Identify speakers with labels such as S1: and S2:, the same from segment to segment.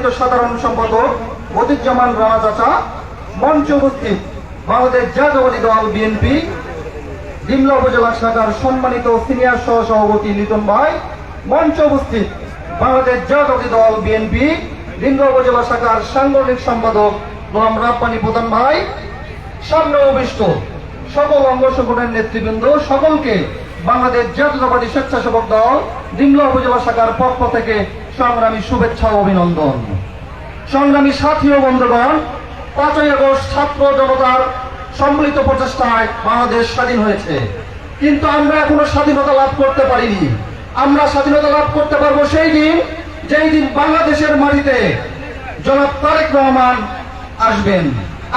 S1: সম্মানিত সাধারণ সম্পাদক মতিউজ্জামান রানা চাচা, মঞ্চে উপস্থিত বাংলাদেশ জাতীয়তাবাদী দল বিএনপি ডিমলা উপজেলা শাখার সম্মানিত সিনিয়র সহ সভাপতি লিটন ভাই, মঞ্চে উপস্থিত বাংলাদেশ জাতীয়তাবাদী দল বিএনপি ডিমলা উপজেলা শাখার সাংগঠনিক সম্পাদক গোলাম রাব্বানী প্রধান ভাই, সামনে উপবিষ্ট সকল অঙ্গ সংগঠনের নেতৃবৃন্দ, সকলকে বাংলাদেশ জাতীয়তাবাদী স্বেচ্ছাসেবক দল ডিমলা উপজেলা শাখার পক্ষ থেকে সংগ্রামী শুভেচ্ছা ও অভিনন্দন। সংগ্রামী সাথী ও বন্ধুগণ, 5ই আগস্ট ছাত্র জনতার সম্মিলিত প্রচেষ্টায় বাংলাদেশ স্বাধীন হয়েছে, কিন্তু আমরা এখনো স্বাধীনতা লাভ করতে পারিনি। আমরা স্বাধীনতা লাভ করতে পারবো সেই দিন, যেই দিন বাংলাদেশের মাটিতে জনাব তারেক রহমান আসবেন।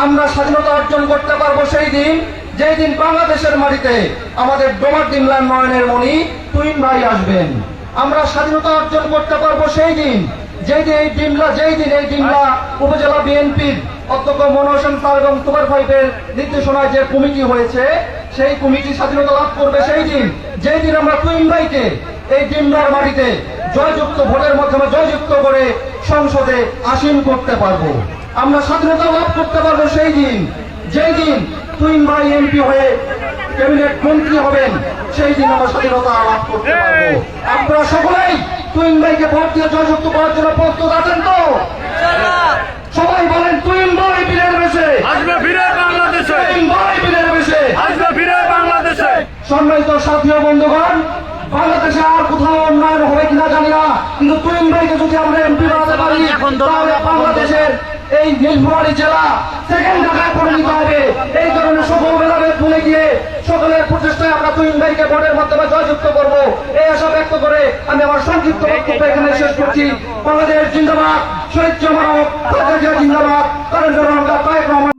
S1: আমরা স্বাধীনতা অর্জন করতে পারবো সেই দিন, যেই দিন বাংলাদেশের মাটিতে আমাদের ডোমার ডিমলার নয়নের মণি তুহিন ভাই আসবেন। আমরা স্বাধীনতা অর্জন করতে পারবো সেই দিন, যেই দিন এই ডিমলা উপজেলা বিএনপির অধ্যক্ষ মনোহর হোসেন স্যার এবং তুবার ভাইপের নির্দেশনায় যে কমিটি হয়েছে, সেই কমিটি স্বাধীনতা লাভ করবে সেই দিন, যেই দিন আমরা তুহিন ভাইকে এই ডিমলার মাটিতে জয়যুক্ত ভোটের মাধ্যমে জয়যুক্ত করে সংসদে আসীন করতে পারবো। আমরা স্বাধীনতা লাভ করতে পারবো সেই দিন, যেই দিন তুহিন ভাই এমপি হয়ে ক্যাবিনেট মন্ত্রী হবেন, সেই দিন আমরা স্বাধীনতা লাভ করতে পারবো। আপনারা সকলেই তুহিন ভাইকে ভোট দিয়ে জয়যুক্ত করার জন্য প্রস্তুত আছেন তো? সবাই বলেন তুহিন ভাই বীরের বেশে
S2: আসবে, ফিরে বাংলাদেশে
S1: তুহিন ভাই বীরের বেশে
S2: আসবে, ফিরে বাংলাদেশে।
S1: সম্মানিত সাথী ও বন্ধুগণ, বাংলাদেশে আর কোথাও উন্নয়ন হবে কিনা জানি না, কিন্তু তুহিন ভাইকে যদি আমরা এমপি বানাতে পারি, তাহলে বাংলাদেশের এই নীলফামারী জেলা সেকেন্ড ঢাকায় পরিণত হবে। এই ধরনের সকল ভেদাভেদ ভুলে গিয়ে সকলের প্রচেষ্টায় আমরা তুহিন ভাইকে ভোটের মাধ্যমে জয়যুক্ত করবো, এই আশা ব্যক্ত করে আমি আমার সংক্ষিপ্ত বক্তব্য এখানে শেষ করছি। বাংলাদেশ জিন্দাবাদ, শহীদ জামানত, জিন্দাবাদ, তারেক রহমান।